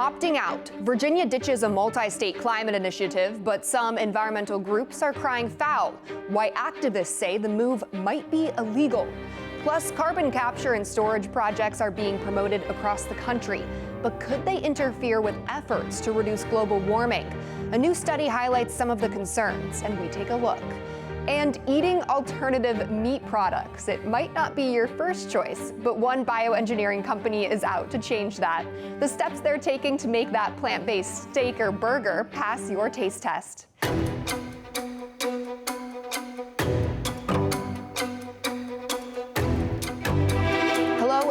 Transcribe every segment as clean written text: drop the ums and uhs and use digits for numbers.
Opting out. Virginia ditches a multi-state climate initiative, but some environmental groups are crying foul. Why activists say the move might be illegal. Plus, carbon capture and storage projects are being promoted across the country. But could they interfere with efforts to reduce global warming? A new study highlights some of the concerns, and we take a look. And eating alternative meat products. It might not be your first choice, but one bioengineering company is out to change that. The steps they're taking to make that plant-based steak or burger pass your taste test.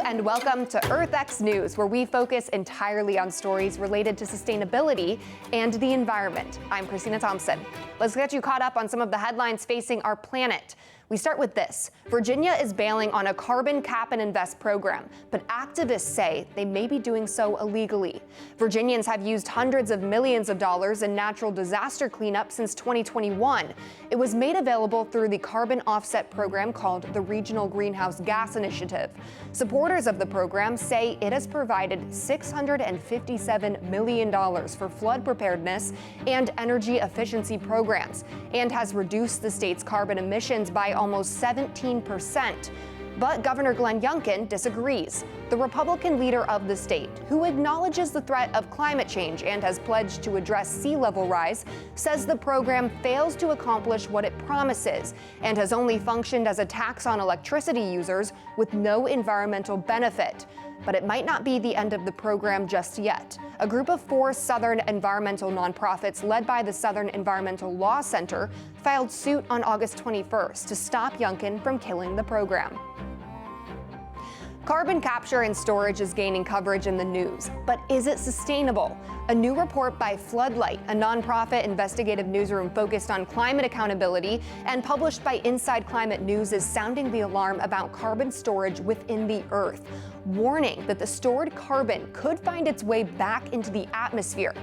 And welcome to EarthxNews, where we focus entirely on stories related to sustainability and the environment. I'm Christina Thompson. Let's get you caught up on some of the headlines facing our planet. We start with this. Virginia is bailing on a carbon cap and invest program, but activists say they may be doing so illegally. Virginians have used hundreds of millions of dollars in natural disaster cleanup since 2021. It was made available through the carbon offset program called the Regional Greenhouse Gas Initiative. Supporters of the program say it has provided $657 million for flood preparedness and energy efficiency programs, and has reduced the state's carbon emissions by almost 17%. But Governor Glenn Youngkin disagrees. The Republican leader of the state, who acknowledges the threat of climate change and has pledged to address sea level rise, says the program fails to accomplish what it promises and has only functioned as a tax on electricity users with no environmental benefit. But it might not be the end of the program just yet. A group of 4 Southern environmental nonprofits led by the Southern Environmental Law Center filed suit on August 21st to stop Youngkin from killing the program. Carbon capture and storage is gaining coverage in the news, but is it sustainable? A new report by Floodlight, a nonprofit investigative newsroom focused on climate accountability and published by Inside Climate News, is sounding the alarm about carbon storage within the Earth, warning that the stored carbon could find its way back into the atmosphere.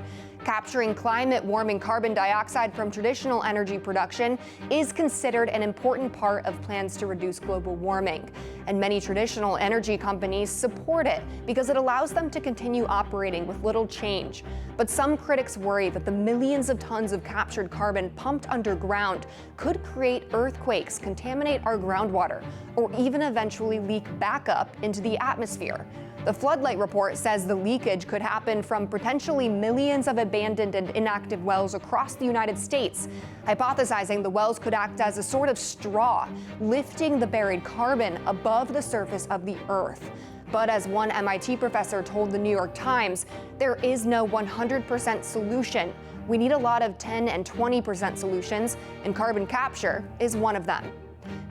Capturing climate-warming carbon dioxide from traditional energy production is considered an important part of plans to reduce global warming. And many traditional energy companies support it because it allows them to continue operating with little change. But some critics worry that the millions of tons of captured carbon pumped underground could create earthquakes, contaminate our groundwater, or even eventually leak back up into the atmosphere. The Floodlight report says the leakage could happen from potentially millions of abandoned and inactive wells across the United States, hypothesizing the wells could act as a sort of straw, lifting the buried carbon above the surface of the Earth. But as one MIT professor told the New York Times, there is no 100% solution. We need a lot of 10 and 20% solutions, and carbon capture is one of them.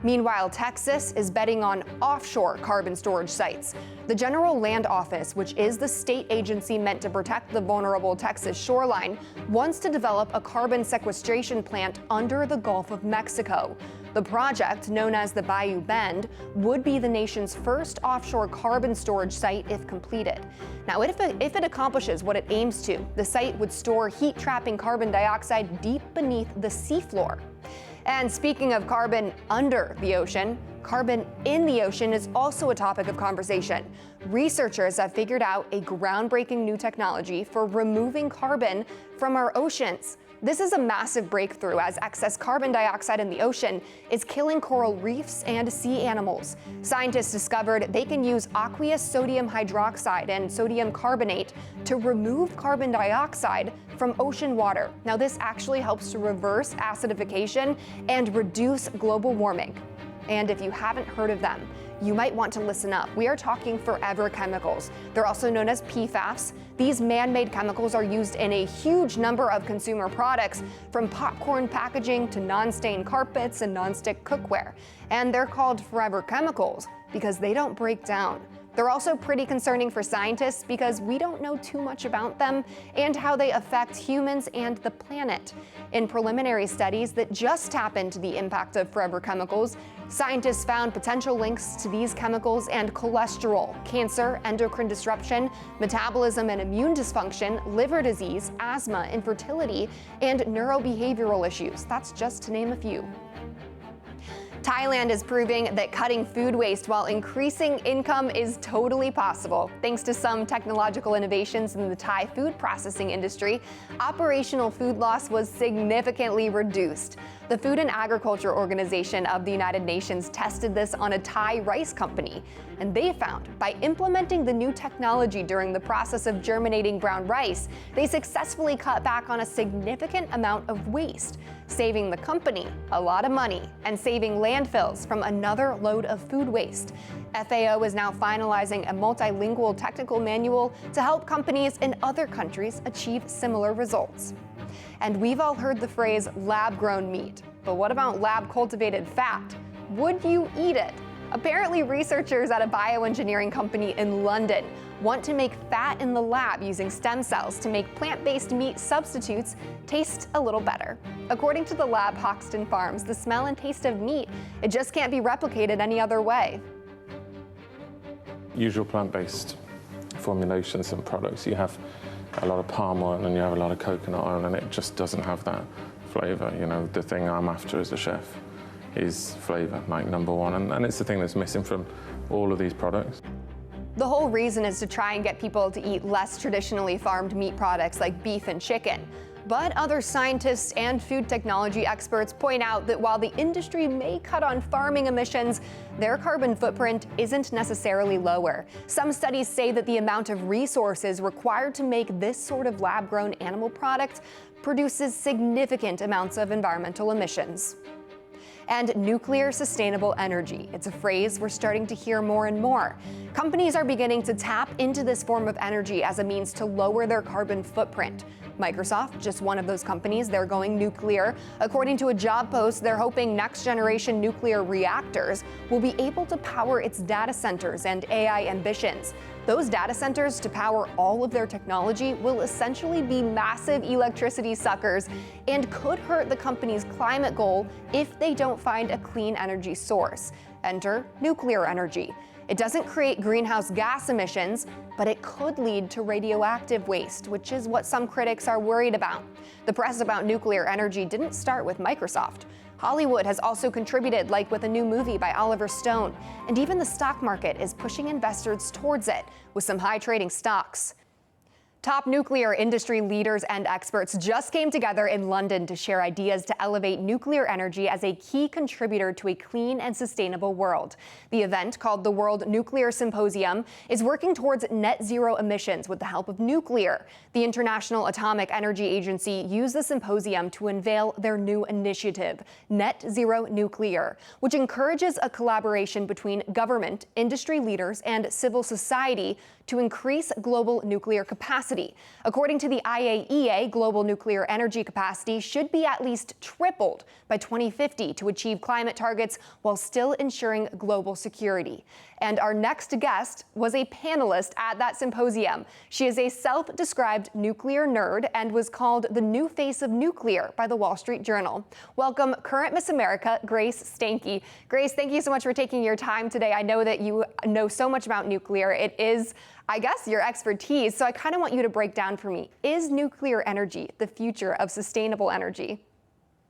Meanwhile, Texas is betting on offshore carbon storage sites. The General Land Office, which is the state agency meant to protect the vulnerable Texas shoreline, wants to develop a carbon sequestration plant under the Gulf of Mexico. The project, known as the Bayou Bend, would be the nation's first offshore carbon storage site if completed. Now, if it accomplishes what it aims to, the site would store heat-trapping carbon dioxide deep beneath the seafloor. And speaking of carbon under the ocean, carbon in the ocean is also a topic of conversation. Researchers have figured out a groundbreaking new technology for removing carbon from our oceans. This is a massive breakthrough, as excess carbon dioxide in the ocean is killing coral reefs and sea animals. Scientists discovered they can use aqueous sodium hydroxide and sodium carbonate to remove carbon dioxide from ocean water. Now, this actually helps to reverse acidification and reduce global warming. And if you haven't heard of them, you might want to listen up. We are talking forever chemicals. They're also known as PFAS. These man-made chemicals are used in a huge number of consumer products, from popcorn packaging to non-stain carpets and non-stick cookware. And they're called forever chemicals because they don't break down. They're also pretty concerning for scientists because we don't know too much about them and how they affect humans and the planet. In preliminary studies that just tap into the impact of forever chemicals, scientists found potential links to these chemicals and cholesterol, cancer, endocrine disruption, metabolism and immune dysfunction, liver disease, asthma, infertility, and neurobehavioral issues. That's just to name a few. Thailand is proving that cutting food waste while increasing income is totally possible. Thanks to some technological innovations in the Thai food processing industry, operational food loss was significantly reduced. The Food and Agriculture Organization of the United Nations tested this on a Thai rice company, and they found by implementing the new technology during the process of germinating brown rice, they successfully cut back on a significant amount of waste, saving the company a lot of money and saving landfills from another load of food waste. FAO is now finalizing a multilingual technical manual to help companies in other countries achieve similar results. And we've all heard the phrase lab-grown meat, but what about lab-cultivated fat? Would you eat it? Apparently, researchers at a bioengineering company in London want to make fat in the lab using stem cells to make plant-based meat substitutes taste a little better. According to the lab Hoxton Farms, the smell and taste of meat, it just can't be replicated any other way. Usual plant-based formulations and products, you have a lot of palm oil and you have a lot of coconut oil, and it just doesn't have that flavor. You know, the thing I'm after as a chef is flavor, like number one, and it's the thing that's missing from all of these products. The whole reason is to try and get people to eat less traditionally farmed meat products like beef and chicken. But other scientists and food technology experts point out that while the industry may cut on farming emissions, their carbon footprint isn't necessarily lower. Some studies say that the amount of resources required to make this sort of lab-grown animal product produces significant amounts of environmental emissions. And nuclear sustainable energy. It's a phrase we're starting to hear more and more. Companies are beginning to tap into this form of energy as a means to lower their carbon footprint. Microsoft, just one of those companies, they're going nuclear. According to a job post, they're hoping next-generation nuclear reactors will be able to power its data centers and AI ambitions. Those data centers, to power all of their technology, will essentially be massive electricity suckers and could hurt the company's climate goal if they don't find a clean energy source. Enter nuclear energy. It doesn't create greenhouse gas emissions, but it could lead to radioactive waste, which is what some critics are worried about. The press about nuclear energy didn't start with Microsoft. Hollywood has also contributed, like with a new movie by Oliver Stone, and even the stock market is pushing investors towards it with some high trading stocks. Top nuclear industry leaders and experts just came together in London to share ideas to elevate nuclear energy as a key contributor to a clean and sustainable world. The event, called the World Nuclear Symposium, is working towards net zero emissions with the help of nuclear. The International Atomic Energy Agency used the symposium to unveil their new initiative, Net Zero Nuclear, which encourages a collaboration between government, industry leaders, and civil society to increase global nuclear capacity. According to the IAEA, global nuclear energy capacity should be at least tripled by 2050 to achieve climate targets while still ensuring global security. And our next guest was a panelist at that symposium. She is a self-described nuclear nerd and was called the new face of nuclear by the Wall Street Journal. Welcome, current Miss America, Grace Stanke. Grace, thank you so much for taking your time today. I know that you know so much about nuclear. It is, I guess, your expertise. So I kind of want you to break down for me, is nuclear energy the future of sustainable energy?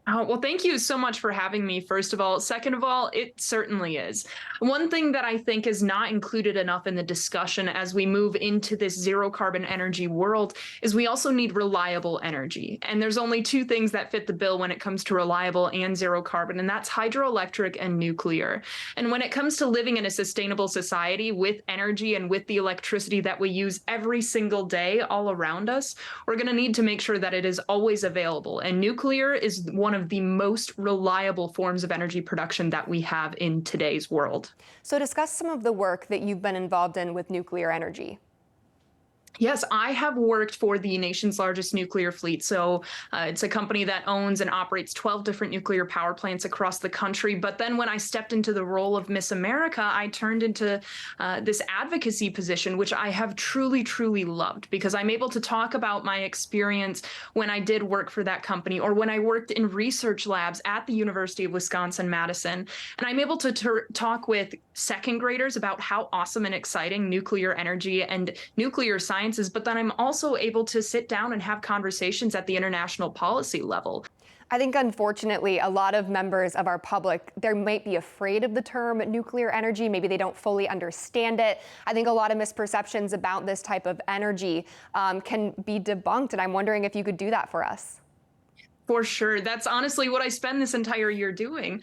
Well, thank you so much for having me, first of all. Second of all, it certainly is. One thing that I think is not included enough in the discussion as we move into this zero carbon energy world is we also need reliable energy. And there's only two things that fit the bill when it comes to reliable and zero carbon, and that's hydroelectric and nuclear. And when it comes to living in a sustainable society with energy and with the electricity that we use every single day all around us, we're going to need to make sure that it is always available. And nuclear is one of the most reliable forms of energy production that we have in today's world. So discuss some of the work that you've been involved in with nuclear energy. Yes, I have worked for the nation's largest nuclear fleet. So it's a company that owns and operates 12 different nuclear power plants across the country. But then when I stepped into the role of Miss America, I turned into this advocacy position, which I have truly, truly loved, because I'm able to talk about my experience when I did work for that company or when I worked in research labs at the University of Wisconsin-Madison. And I'm able to talk with second graders about how awesome and exciting nuclear energy and nuclear science sciences, but then I'm also able to sit down and have conversations at the international policy level. I think, unfortunately, a lot of members of our public, they might be afraid of the term nuclear energy. Maybe they don't fully understand it. I think a lot of misperceptions about this type of energy can be debunked, and I'm wondering if you could do that for us. For sure. That's honestly what I spend this entire year doing.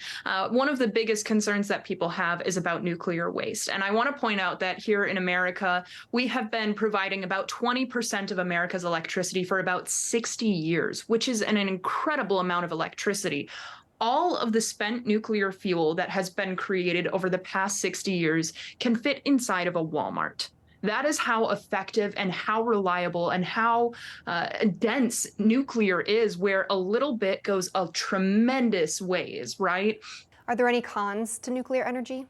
One of the biggest concerns that people have is about nuclear waste. And I want to point out that here in America, we have been providing about 20% of America's electricity for about 60 years, which is an incredible amount of electricity. All of the spent nuclear fuel that has been created over the past 60 years can fit inside of a Walmart. That is how effective and how reliable and how dense nuclear is, where a little bit goes a tremendous ways, right? Are there any cons to nuclear energy?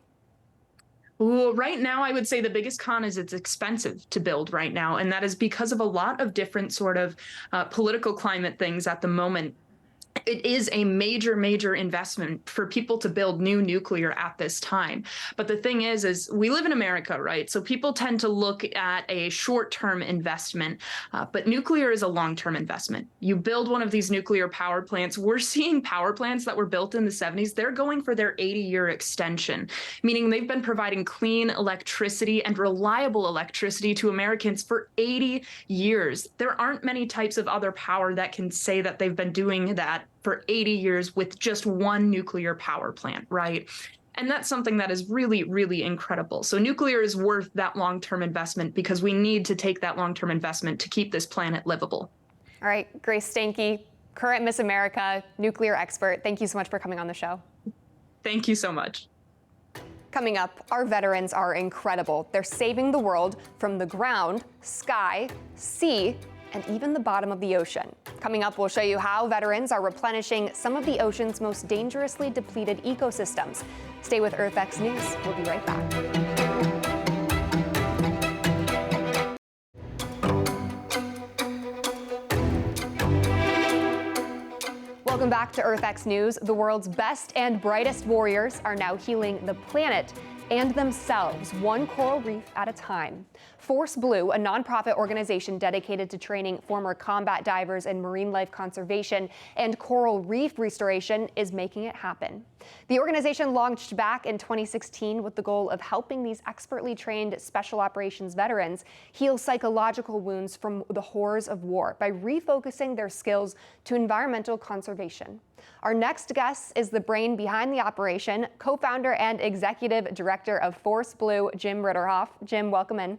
Well, right now, I would say the biggest con is it's expensive to build right now. And that is because of a lot of different sort of political climate things at the moment. It is a major, major investment for people to build new nuclear at this time. But the thing is we live in America, right? So people tend to look at a short-term investment, but nuclear is a long-term investment. You build one of these nuclear power plants. We're seeing power plants that were built in the 70s. They're going for their 80-year extension, meaning they've been providing clean electricity and reliable electricity to Americans for 80 years. There aren't many types of other power that can say that they've been doing that for 80 years with just one nuclear power plant, right? And that's something that is really, really incredible. So nuclear is worth that long-term investment because we need to take that long-term investment to keep this planet livable. All right, Grace Stanke, current Miss America, nuclear expert. Thank you so much for coming on the show. Thank you so much. Coming up, our veterans are incredible. They're saving the world from the ground, sky, sea, and even the bottom of the ocean. Coming up, we'll show you how veterans are replenishing some of the ocean's most dangerously depleted ecosystems. Stay with EarthX News. We'll be right back. Welcome back to EarthX News. The world's best and brightest warriors are now healing the planet and themselves, one coral reef at a time. Force Blue, a nonprofit organization dedicated to training former combat divers in marine life conservation and coral reef restoration, is making it happen. The organization launched back in 2016 with the goal of helping these expertly trained special operations veterans heal psychological wounds from the horrors of war by refocusing their skills to environmental conservation. Our next guest is the brain behind the operation, co-founder and executive director of Force Blue, Jim Ritterhoff. Jim, welcome in.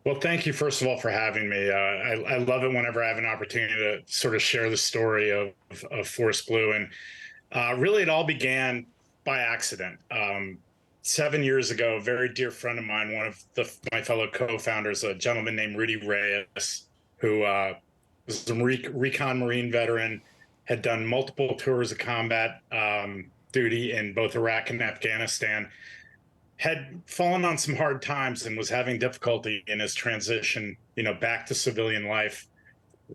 Well, thank you, first of all, for having me. I love it whenever I have an opportunity to sort of share the story of Force Blue. And really, it all began by accident. 7 years ago, a very dear friend of mine, one of my fellow co-founders, a gentleman named Rudy Reyes, who was a recon Marine veteran, had done multiple tours of combat duty in both Iraq and Afghanistan, had fallen on some hard times and was having difficulty in his transition, back to civilian life,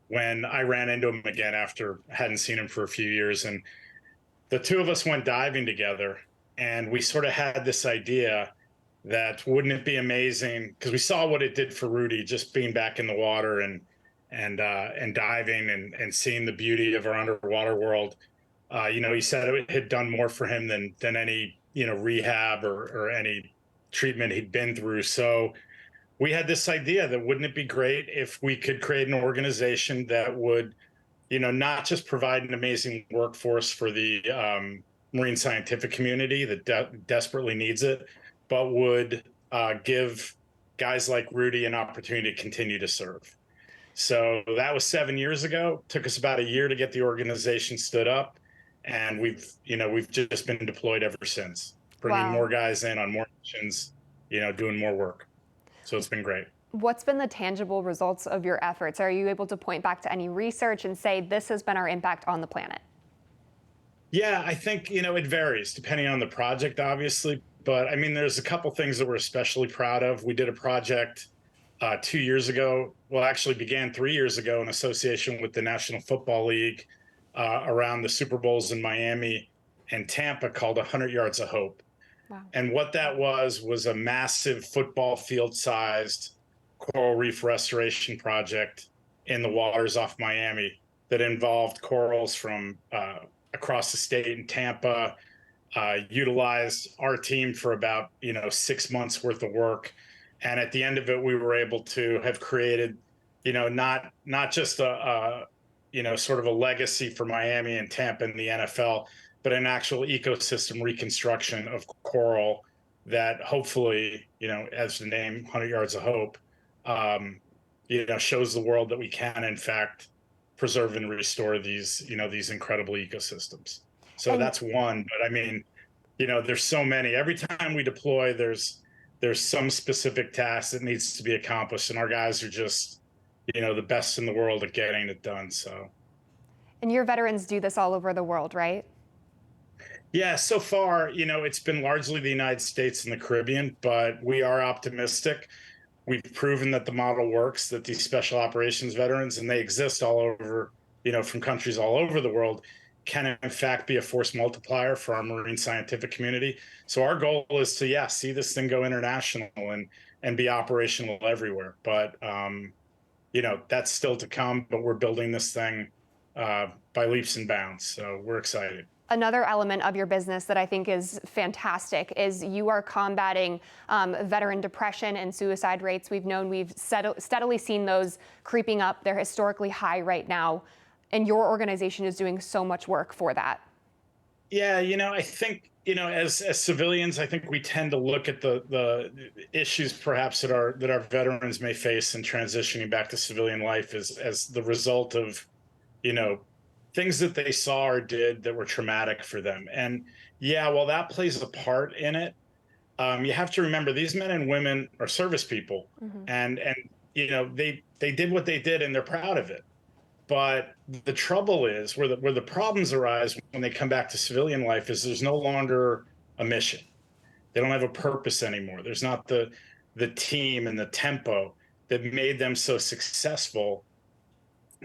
when I ran into him again after hadn't seen him for a few years. And the two of us went diving together, and we sort of had this idea that wouldn't it be amazing, because we saw what it did for Rudy, just being back in the water and diving and seeing the beauty of our underwater world. He said it had done more for him than any rehab or any treatment he'd been through. So we had this idea that wouldn't it be great if we could create an organization that would, not just provide an amazing workforce for the marine scientific community that desperately needs it, but would give guys like Rudy an opportunity to continue to serve. So that was 7 years ago. Took us about a year to get the organization stood up, and we've just been deployed ever since, bringing more guys in on more missions, doing more work. So it's been great. What's been the tangible results of your efforts? Are you able to point back to any research and say this has been our impact on the planet? Yeah, I think, it varies depending on the project, obviously. But I mean, there's a couple things that we're especially proud of. We did a project 2 years ago, well, actually began 3 years ago, in association with the National Football League around the Super Bowls in Miami and Tampa, called 100 Yards of Hope. Wow. And what that was a massive football field-sized coral reef restoration project in the waters off Miami that involved corals from across the state in Tampa, utilized our team for about 6 months worth of work. And at the end of it, we were able to have created, not just a sort of a legacy for Miami and Tampa and the NFL, but an actual ecosystem reconstruction of coral that hopefully, as the name 100 Yards of Hope, shows the world that we can, in fact, preserve and restore these incredible ecosystems. So that's one. But I mean, there's so many. Every time we deploy, there's some specific task that needs to be accomplished, and our guys are just, the best in the world at getting it done. So. And your veterans do this all over the world, right? Yeah, so far, it's been largely the United States and the Caribbean, but we are optimistic. We've proven that the model works, that these special operations veterans, and they exist all over, from countries all over the world, can in fact be a force multiplier for our marine scientific community. So our goal is to, see this thing go international and be operational everywhere. But, that's still to come, but we're building this thing by leaps and bounds. So we're excited. Another element of your business that I think is fantastic is you are combating veteran depression and suicide rates. We've steadily seen those creeping up. They're historically high right now. And your organization is doing so much work for that. Yeah, I think, as civilians, I think we tend to look at the issues perhaps that our veterans may face in transitioning back to civilian life as the result of, things that they saw or did that were traumatic for them. And while that plays a part in it, you have to remember these men and women are service people, and they did what they did and they're proud of it. But the trouble is where the problems arise when they come back to civilian life is there's no longer a mission. They don't have a purpose anymore. There's not the team and the tempo that made them so successful,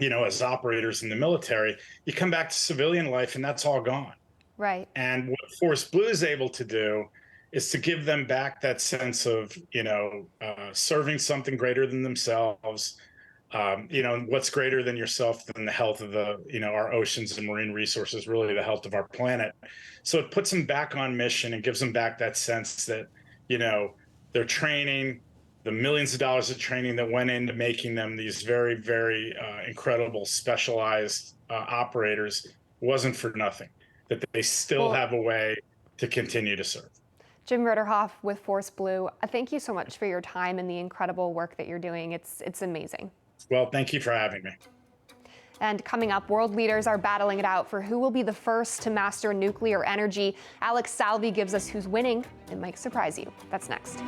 as operators in the military. You come back to civilian life and that's all gone. Right. And what Force Blue is able to do is to give them back that sense of, serving something greater than themselves. What's greater than yourself than the health of our oceans and marine resources, really the health of our planet. So it puts them back on mission and gives them back that sense that, their training, the millions of dollars of training that went into making them these very, very incredible specialized operators wasn't for nothing, that they still have a way to continue to serve. Jim Ritterhoff with Force Blue, thank you so much for your time and the incredible work that you're doing. It's amazing. Well, thank you for having me. And coming up, world leaders are battling it out for who will be the first to master nuclear energy. Alex Salvi gives us who's winning. It might surprise you. That's next.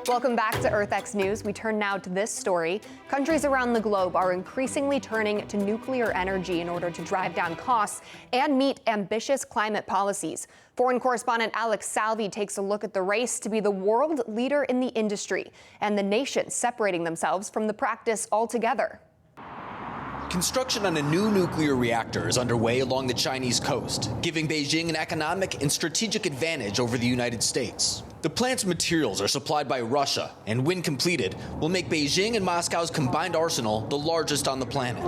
Welcome back to EarthX News. We turn now to this story. Countries around the globe are increasingly turning to nuclear energy in order to drive down costs and meet ambitious climate policies. Foreign correspondent Alex Salvi takes a look at the race to be the world leader in the industry and the nations separating themselves from the practice altogether. Construction on a new nuclear reactor is underway along the Chinese coast, giving Beijing an economic and strategic advantage over the United States. The plant's materials are supplied by Russia, and when completed, will make Beijing and Moscow's combined arsenal the largest on the planet.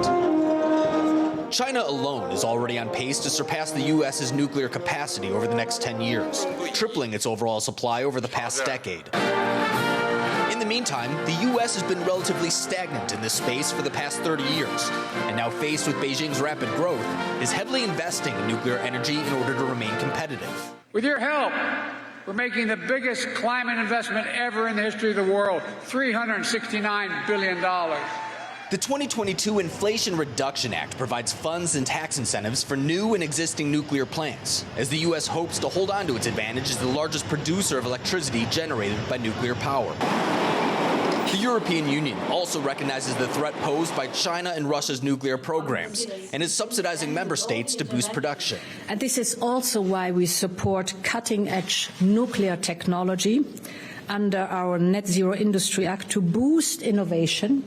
China alone is already on pace to surpass the U.S.'s nuclear capacity over the next 10 years, tripling its overall supply over the past decade. In the meantime, the U.S. has been relatively stagnant in this space for the past 30 years, and now faced with Beijing's rapid growth, is heavily investing in nuclear energy in order to remain competitive. With your help, we're making the biggest climate investment ever in the history of the world, $369 billion. The 2022 Inflation Reduction Act provides funds and tax incentives for new and existing nuclear plants, as the U.S. hopes to hold on to its advantage as the largest producer of electricity generated by nuclear power. The European Union also recognizes the threat posed by China and Russia's nuclear programs and is subsidizing member states to boost production. And this is also why we support cutting-edge nuclear technology under our Net Zero Industry Act to boost innovation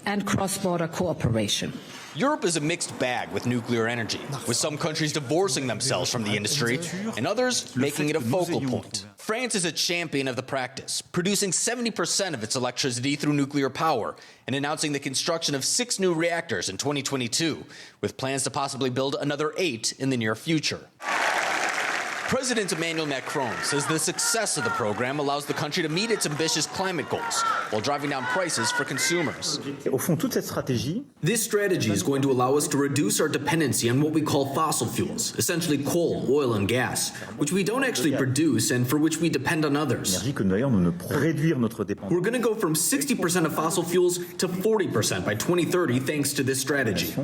and cross-border cooperation. Europe is a mixed bag with nuclear energy, with some countries divorcing themselves from the industry and others making it a focal point. France is a champion of the practice, producing 70% of its electricity through nuclear power and announcing the construction of 6 new reactors in 2022, with plans to possibly build another 8 in the near future. President Emmanuel Macron says the success of the program allows the country to meet its ambitious climate goals while driving down prices for consumers. This strategy is going to allow us to reduce our dependency on what we call fossil fuels, essentially coal, oil, and gas, which we don't actually produce and for which we depend on others. We're going to go from 60% of fossil fuels to 40% by 2030 thanks to this strategy.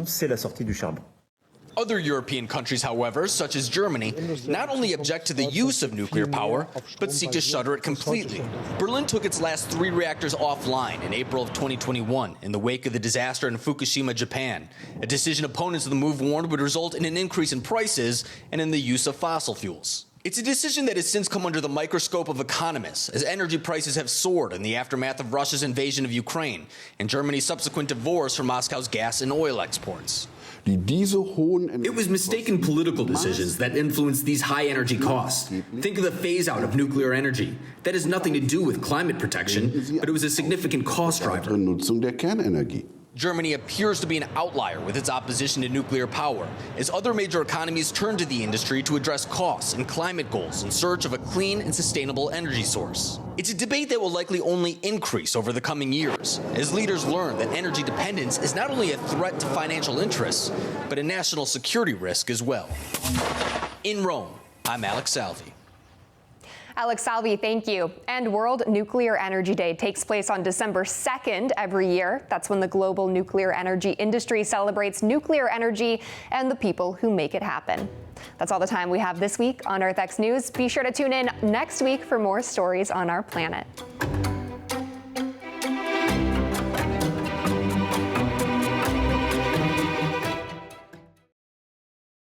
Other European countries, however, such as Germany, not only object to the use of nuclear power, but seek to shutter it completely. Berlin took its last 3 reactors offline in April of 2021 in the wake of the disaster in Fukushima, Japan, a decision opponents of the move warned would result in an increase in prices and in the use of fossil fuels. It's a decision that has since come under the microscope of economists, as energy prices have soared in the aftermath of Russia's invasion of Ukraine and Germany's subsequent divorce from Moscow's gas and oil exports. It was mistaken political decisions that influenced these high energy costs. Think of the phase out of nuclear energy. That has nothing to do with climate protection, but it was a significant cost driver. Germany appears to be an outlier with its opposition to nuclear power, as other major economies turn to the industry to address costs and climate goals in search of a clean and sustainable energy source. It's a debate that will likely only increase over the coming years, as leaders learn that energy dependence is not only a threat to financial interests, but a national security risk as well. In Rome, I'm Alex Salvi. Alex Salvi, thank you. And World Nuclear Energy Day takes place on December 2nd every year. That's when the global nuclear energy industry celebrates nuclear energy and the people who make it happen. That's all the time we have this week on EarthX News. Be sure to tune in next week for more stories on our planet.